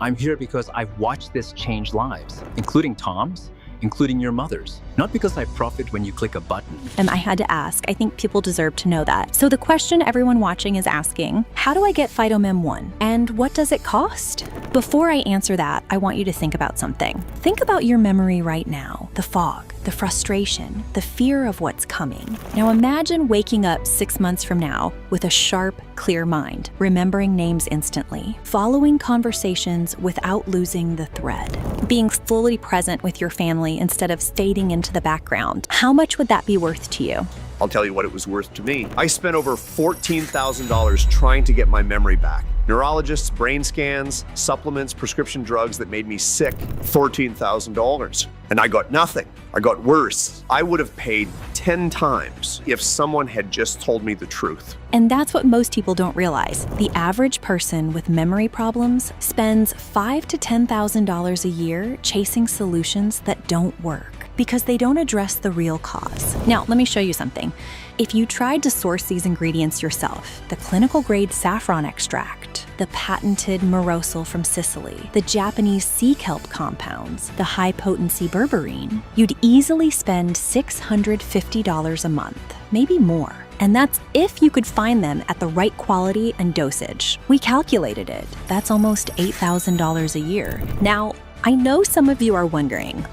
S7: I'm here because I've watched this change lives, including Tom's, including your mother's. Not because I profit when you click a button.
S1: And I had to ask. I think people deserve to know that. So the question everyone watching is asking, how do I get Phytomem-1? And what does it cost? Before I answer that, I want you to think about something. Think about your memory right now, the fog, the frustration, the fear of what's coming. Now imagine waking up 6 months from now with a sharp, clear mind, remembering names instantly, following conversations without losing the thread, being fully present with your family instead of fading into the background. How much would that be worth to you?
S6: I'll tell you what it was worth to me. I spent over $14,000 trying to get my memory back. Neurologists, brain scans, supplements, prescription drugs that made me sick, $14,000. And I got nothing. I got worse. I would have paid 10 times if someone had just told me the truth.
S1: And that's what most people don't realize. The average person with memory problems spends $5,000 to $10,000 a year chasing solutions that don't work because they don't address the real cause. Now, let me show you something. If you tried to source these ingredients yourself, the clinical grade saffron extract, the patented morosil from Sicily, the Japanese sea kelp compounds, the high-potency berberine, you'd easily spend $650 a month, maybe more. And that's if you could find them at the right quality and dosage. We calculated it. That's almost $8,000 a year. Now, I know some of you are wondering,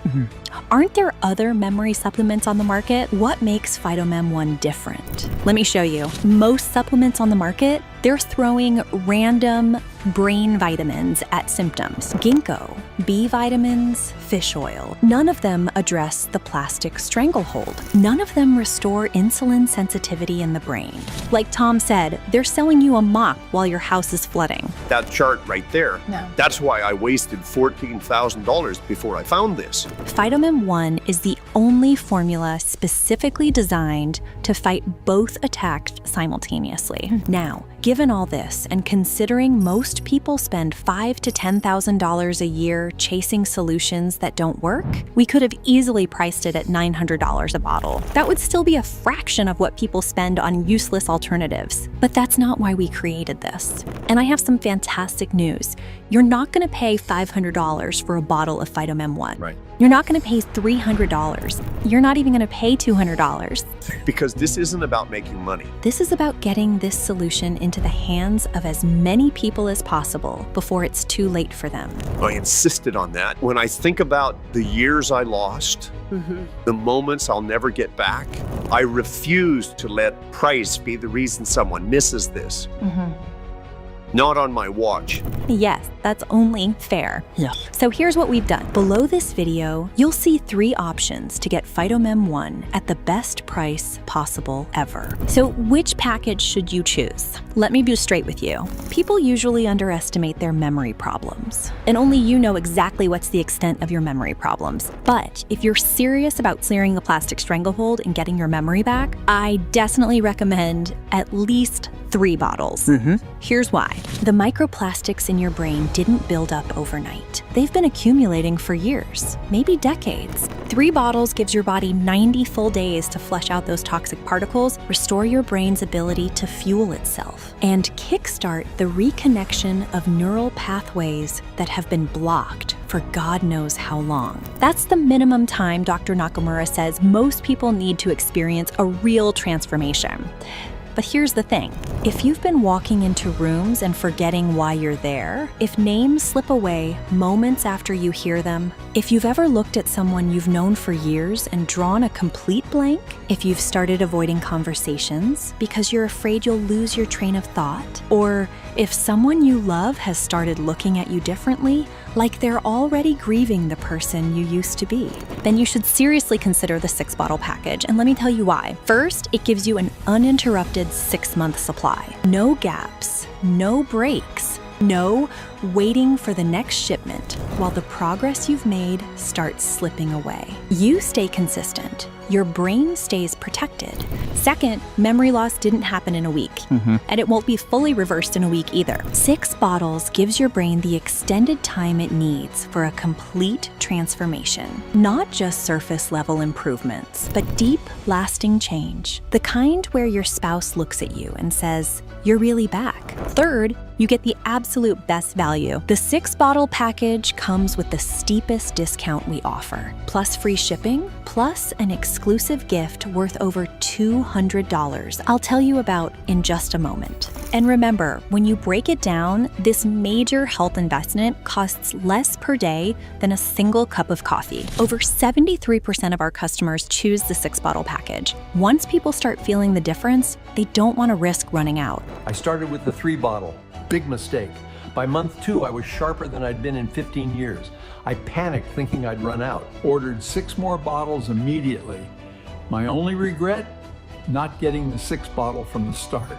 S1: aren't there other memory supplements on the market? What makes Phytomem 1 different? Let me show you. Most supplements on the market, they're throwing random brain vitamins at symptoms. Ginkgo, B vitamins, fish oil. None of them address the plastic stranglehold. None of them restore insulin sensitivity in the brain. Like Tom said, they're selling you a mop while your house is flooding.
S6: That chart right there, that's why I wasted $14,000 before I found this.
S1: Phytomem 1 is the only formula specifically designed to fight both attacks simultaneously. Now, given all this, and considering most people spend $5,000 to $10,000 a year chasing solutions that don't work, we could have easily priced it at $900 a bottle. That would still be a fraction of what people spend on useless alternatives. But that's not why we created this. And I have some fantastic news. You're not going to pay $500 for a bottle of Phytomem 1.
S6: Right.
S1: You're not going to pay $300. You're not even going to pay $200.
S6: Because this isn't about making money.
S1: This is about getting this solution into the hands of as many people as possible before it's too late for them.
S6: I insisted on that. When I think about the years I lost, the moments I'll never get back, I refuse to let price be the reason someone misses this. Not on my watch.
S1: Yes, that's only fair. Yeah. So here's what we've done. Below this video, you'll see 3 options to get Phytomem 1 at the best price possible ever. So which package should you choose? Let me be straight with you. People usually underestimate their memory problems, and only you know exactly what's the extent of your memory problems. But if you're serious about clearing the plastic stranglehold and getting your memory back, I definitely recommend at least 3 bottles. Here's why. The microplastics in your brain didn't build up overnight. They've been accumulating for years, maybe decades. 3 bottles gives your body 90 full days to flush out those toxic particles, restore your brain's ability to fuel itself, and kickstart the reconnection of neural pathways that have been blocked for God knows how long. That's the minimum time Dr. Nakamura says most people need to experience a real transformation. But here's the thing. If you've been walking into rooms and forgetting why you're there, if names slip away moments after you hear them, if you've ever looked at someone you've known for years and drawn a complete blank, if you've started avoiding conversations because you're afraid you'll lose your train of thought, or if someone you love has started looking at you differently, like they're already grieving the person you used to be, then you should seriously consider the 6-bottle package, and let me tell you why. First, it gives you an uninterrupted 6-month supply. No gaps, no breaks, no waiting for the next shipment while the progress you've made starts slipping away. You stay consistent. Your brain stays protected. Second, memory loss didn't happen in a week, and it won't be fully reversed in a week either. 6 bottles gives your brain the extended time it needs for a complete transformation. Not just surface level improvements, but deep, lasting change. The kind where your spouse looks at you and says, "You're really back." Third, you get the absolute best value. The 6-bottle package comes with the steepest discount we offer, plus free shipping, plus an exclusive gift worth over $200 I'll tell you about in just a moment. And remember, when you break it down, this major health investment costs less per day than a single cup of coffee. Over 73% of our customers choose the 6-bottle package. Once people start feeling the difference, they don't want to risk running out.
S19: I started with the 3-bottle. Big mistake. By month 2, I was sharper than I'd been in 15 years. I panicked thinking I'd run out. Ordered 6 more bottles immediately. My only regret? Not getting the 6-bottle from the start.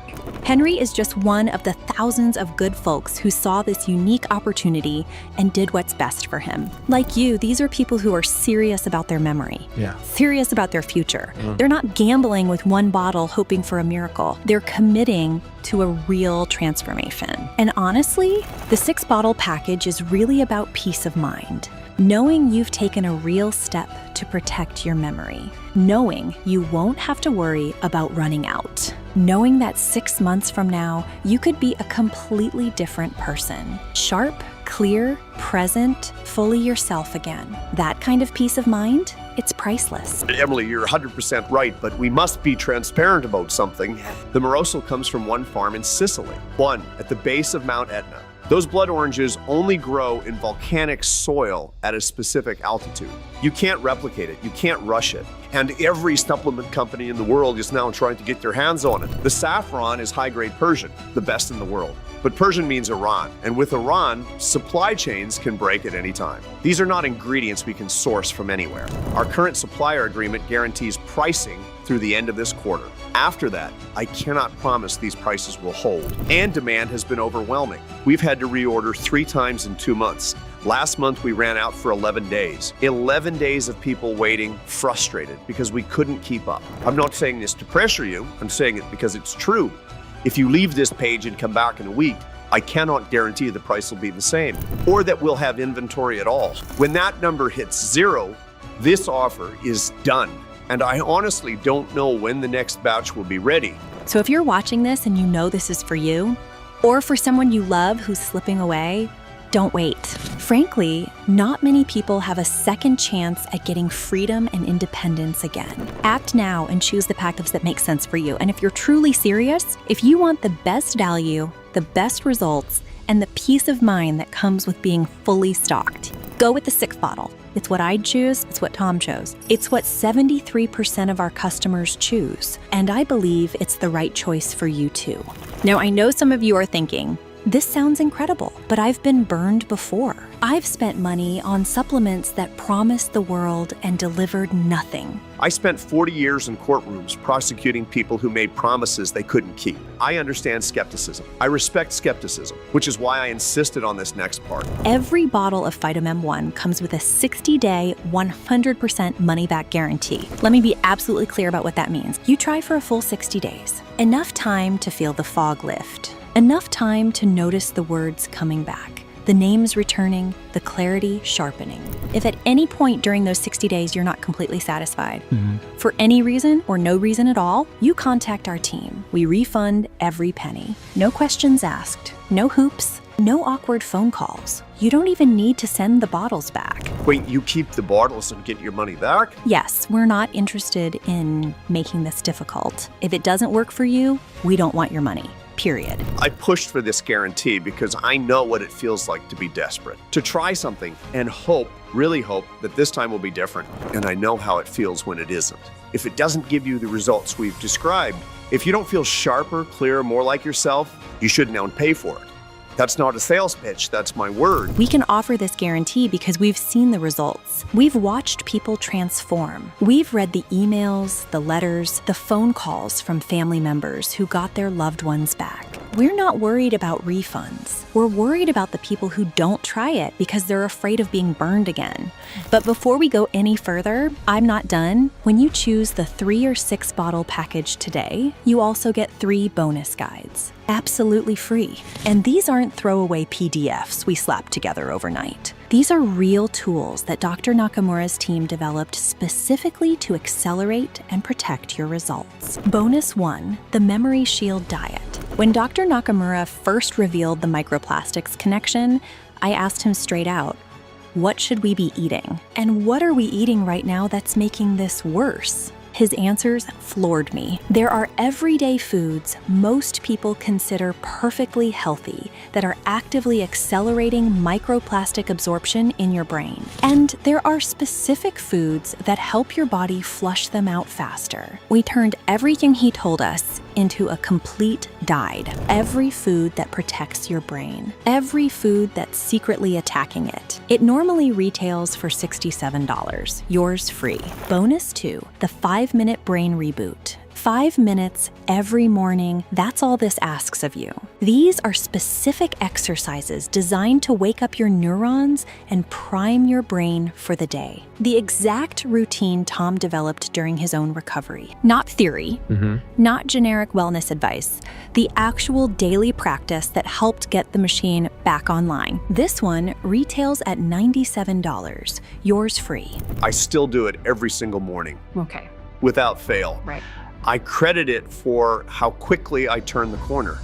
S1: Henry is just one of the thousands of good folks who saw this unique opportunity and did what's best for him. Like you, these are people who are serious about their memory, serious about their future. They're not gambling with 1 bottle hoping for a miracle. They're committing to a real transformation. And honestly, the 6-bottle package is really about peace of mind. Knowing you've taken a real step to protect your memory. Knowing you won't have to worry about running out. Knowing that 6 months from now, you could be a completely different person. Sharp, clear, present, fully yourself again. That kind of peace of mind, it's priceless.
S6: Emily, you're 100% right, but we must be transparent about something. The morosal comes from one farm in Sicily, one at the base of Mount Etna. Those blood oranges only grow in volcanic soil at a specific altitude. You can't replicate it, you can't rush it. And every supplement company in the world is now trying to get their hands on it. The saffron is high-grade Persian, the best in the world. But Persian means Iran, and with Iran, supply chains can break at any time. These are not ingredients we can source from anywhere. Our current supplier agreement guarantees pricing through the end of this quarter. After that, I cannot promise these prices will hold, and demand has been overwhelming. We've had to reorder 3 times in 2 months. Last month, we ran out for 11 days. 11 days of people waiting, frustrated, because we couldn't keep up. I'm not saying this to pressure you, I'm saying it because it's true. If you leave this page and come back in a week, I cannot guarantee the price will be the same, or that we'll have inventory at all. When that number hits 0, this offer is done. And I honestly don't know when the next batch will be ready.
S1: So if you're watching this and you know this is for you, or for someone you love who's slipping away, don't wait. Frankly, not many people have a second chance at getting freedom and independence again. Act now and choose the package that makes sense for you. And if you're truly serious, if you want the best value, the best results, and the peace of mind that comes with being fully stocked, go with the 6 bottle. It's what I'd choose, it's what Tom chose. It's what 73% of our customers choose. And I believe it's the right choice for you too. Now, I know some of you are thinking, this sounds incredible, but I've been burned before. I've spent money on supplements that promised the world and delivered nothing.
S6: I spent 40 years in courtrooms prosecuting people who made promises they couldn't keep. I understand skepticism. I respect skepticism, which is why I insisted on this next part.
S1: Every bottle of Phytomem 1 comes with a 60-day, 100% money-back guarantee. Let me be absolutely clear about what that means. You try for a full 60 days. Enough time to feel the fog lift. Enough time to notice the words coming back, the names returning, the clarity sharpening. If at any point during those 60 days you're not completely satisfied, for any reason or no reason at all, you contact our team. We refund every penny. No questions asked, no hoops, no awkward phone calls. You don't even need to send the bottles back.
S6: Wait, you keep the bottles and get your money back?
S1: Yes, we're not interested in making this difficult. If it doesn't work for you, we don't want your money. Period.
S6: I pushed for this guarantee because I know what it feels like to be desperate, to try something and hope, really hope, that this time will be different. And I know how it feels when it isn't. If it doesn't give you the results we've described, if you don't feel sharper, clearer, more like yourself, you should now pay for it. That's not a sales pitch, that's my word.
S1: We can offer this guarantee because we've seen the results. We've watched people transform. We've read the emails, the letters, the phone calls from family members who got their loved ones back. We're not worried about refunds. We're worried about the people who don't try it because they're afraid of being burned again. But before we go any further, I'm not done. When you choose the 3 or 6 bottle package today, you also get 3 bonus guides. Absolutely free. And these aren't throwaway PDFs we slapped together overnight. These are real tools that Dr. Nakamura's team developed specifically to accelerate and protect your results. Bonus 1, the Memory Shield Diet. When Dr. Nakamura first revealed the microplastics connection, I asked him straight out, what should we be eating? And what are we eating right now that's making this worse? His answers floored me. There are everyday foods most people consider perfectly healthy that are actively accelerating microplastic absorption in your brain. And there are specific foods that help your body flush them out faster. We turned everything he told us into a complete guide. Every food that protects your brain. Every food that's secretly attacking it. It normally retails for $67. Yours free. Bonus 2, the 5-minute brain reboot. 5 minutes every morning, that's all this asks of you. These are specific exercises designed to wake up your neurons and prime your brain for the day. The exact routine Tom developed during his own recovery. Not theory, not generic wellness advice, the actual daily practice that helped get the machine back online. This one retails at $97, yours free.
S6: I still do it every single morning.
S11: Okay.
S6: Without fail.
S11: Right.
S6: I credit it for how quickly I turn the corner.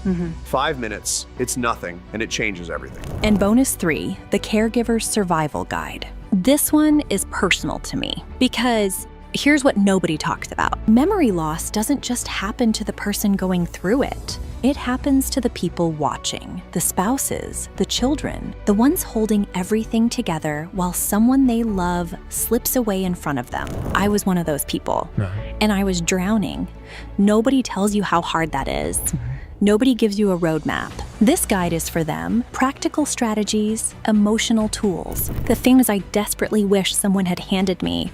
S6: 5 minutes, it's nothing, and it changes everything.
S1: And bonus 3, the Caregiver's Survival Guide. This one is personal to me because here's what nobody talks about. Memory loss doesn't just happen to the person going through it. It happens to the people watching, the spouses, the children, the ones holding everything together while someone they love slips away in front of them. I was one of those people, and I was drowning. Nobody tells you how hard that is. Nobody gives you a roadmap. This guide is for them. Practical strategies, emotional tools, the things I desperately wish someone had handed me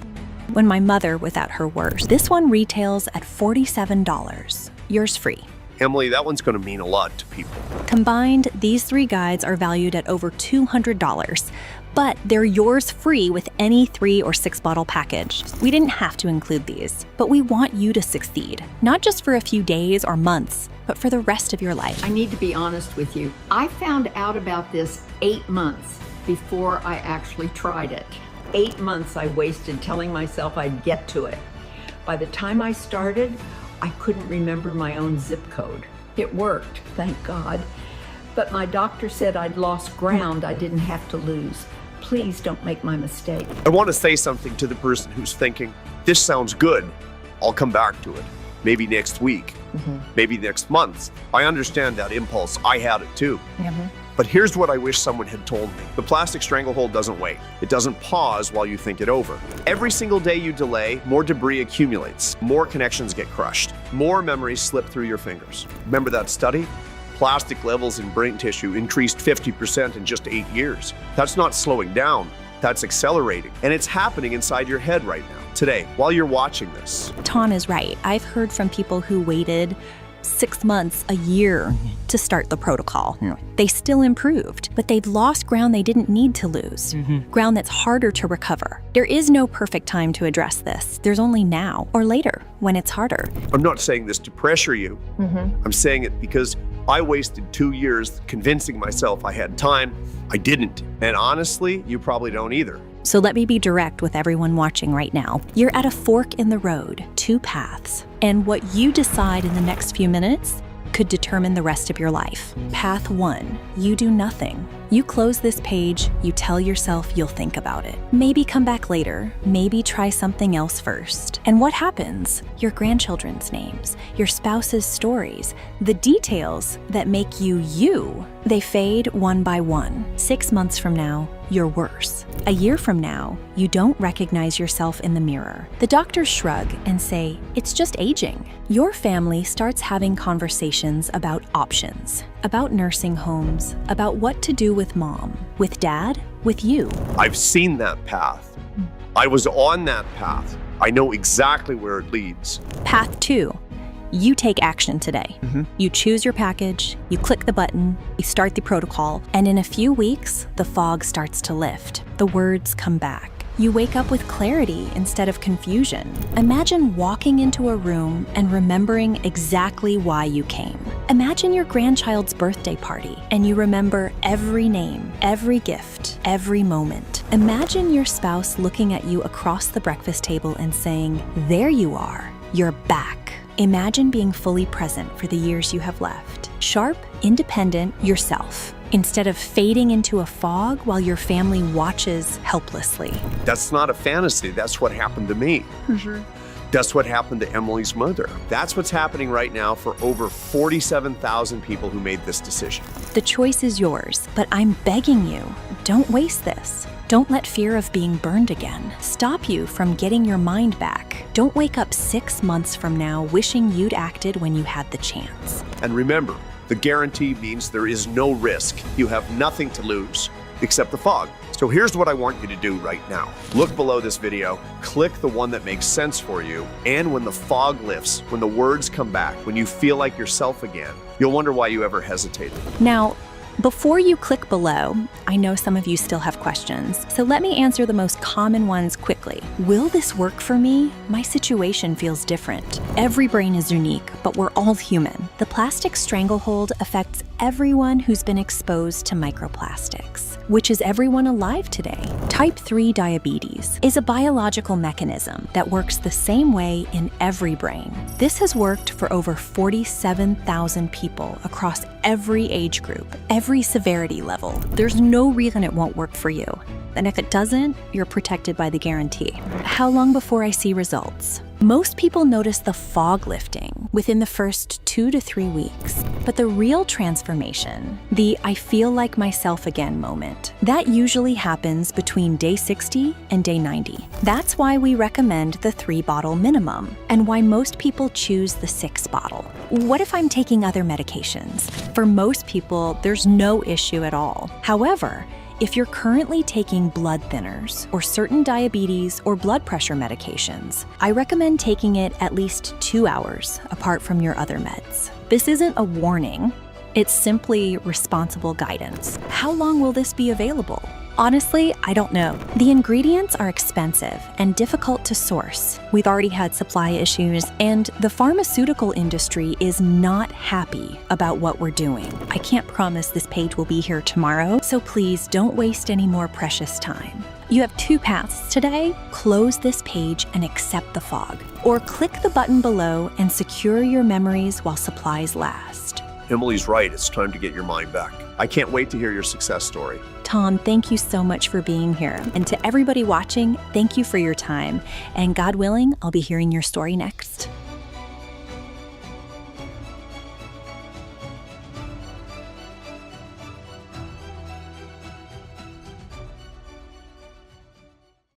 S1: when my mother was at her worst. This one retails at $47, yours free.
S6: Emily, that one's going to mean a lot to people.
S1: Combined, these 3 guides are valued at over $200, but they're yours free with any 3 or 6 bottle package. We didn't have to include these, but we want you to succeed, not just for a few days or months, but for the rest of your life.
S20: I need to be honest with you. I found out about this 8 months before I actually tried it. 8 months I wasted telling myself I'd get to it. By the time I started, I couldn't remember my own zip code. It worked, thank God. But my doctor said I'd lost ground I didn't have to lose. Please don't make my mistake.
S6: I want to say something to the person who's thinking, this sounds good. I'll come back to it. Maybe next week, maybe next month. I understand that impulse. I had it too. But here's what I wish someone had told me. The plastic stranglehold doesn't wait. It doesn't pause while you think it over. Every single day you delay, more debris accumulates, more connections get crushed, more memories slip through your fingers. Remember that study? Plastic levels in brain tissue increased 50% in just 8 years. That's not slowing down, that's accelerating. And it's happening inside your head right now, today, while you're watching this.
S1: Ton is right. I've heard from people who waited 6 months, a year to start the protocol. They still improved, but they've lost ground they didn't need to lose, ground that's harder to recover. There is no perfect time to address this. There's only now or later when it's harder.
S6: I'm not saying this to pressure you. I'm saying it because I wasted 2 years convincing myself I had time. I didn't. And honestly, you probably don't either.
S1: So let me be direct with everyone watching right now. You're at a fork in the road, 2 paths, and what you decide in the next few minutes could determine the rest of your life. Path 1, you do nothing. You close this page, you tell yourself you'll think about it. Maybe come back later, maybe try something else first. And what happens? Your grandchildren's names, your spouse's stories, the details that make you you, they fade one by one. 6 months from now, you're worse. A year from now, you don't recognize yourself in the mirror. The doctors shrug and say, it's just aging. Your family starts having conversations about options, about nursing homes, about what to do with mom, with dad, with you.
S6: I've seen that path. I was on that path. I know exactly where it leads.
S1: Path 2. You take action today. You choose your package, you click the button, you start the protocol, and in a few weeks, the fog starts to lift. The words come back. You wake up with clarity instead of confusion. Imagine walking into a room and remembering exactly why you came. Imagine your grandchild's birthday party and you remember every name, every gift, every moment. Imagine your spouse looking at you across the breakfast table and saying, there you are, you're back. Imagine being fully present for the years you have left. Sharp, independent yourself, instead of fading into a fog while your family watches helplessly.
S6: That's not a fantasy. That's what happened to me. That's what happened to Emily's mother. That's what's happening right now for over 47,000 people who made this decision.
S1: The choice is yours, but I'm begging you, don't waste this. Don't let fear of being burned again stop you from getting your mind back. Don't wake up 6 months from now wishing you'd acted when you had the chance.
S6: And remember, the guarantee means there is no risk. You have nothing to lose. except the fog. So here's what I want you to do right now. Look below this video, click the one that makes sense for you, and when the fog lifts, when the words come back, when you feel like yourself again, you'll wonder why you ever hesitated.
S1: Now, before you click below, I know some of you still have questions, so let me answer the most common ones quickly. Will this work for me? My situation feels different. Every brain is unique, but we're all human. The plastic stranglehold affects everyone who's been exposed to microplastics, which is everyone alive today. Type 3 diabetes is a biological mechanism that works the same way in every brain. This has worked for over 47,000 people across every age group, every severity level. There's no reason it won't work for you. And if it doesn't, you're protected by the guarantee. How long before I see results? Most people notice the fog lifting within the first 2 to 3 weeks. But the real transformation, the I feel like myself again moment, that usually happens between day 60 and day 90. That's why we recommend the 3-bottle minimum and why most people choose the 6-bottle. What if I'm taking other medications? For most people, there's no issue at all. However, if you're currently taking blood thinners or certain diabetes or blood pressure medications, I recommend taking it at least 2 hours apart from your other meds. This isn't a warning, it's simply responsible guidance. How long will this be available? Honestly, I don't know. The ingredients are expensive and difficult to source. We've already had supply issues, and the pharmaceutical industry is not happy about what we're doing. I can't promise this page will be here tomorrow, so please don't waste any more precious time. You have 2 paths today. Close this page and accept the fog, or click the button below and secure your memories while supplies last.
S6: Emily's right, it's time to get your mind back. I can't wait to hear your success story.
S1: Tom, thank you so much for being here. And to everybody watching, thank you for your time. And God willing, I'll be hearing your story next.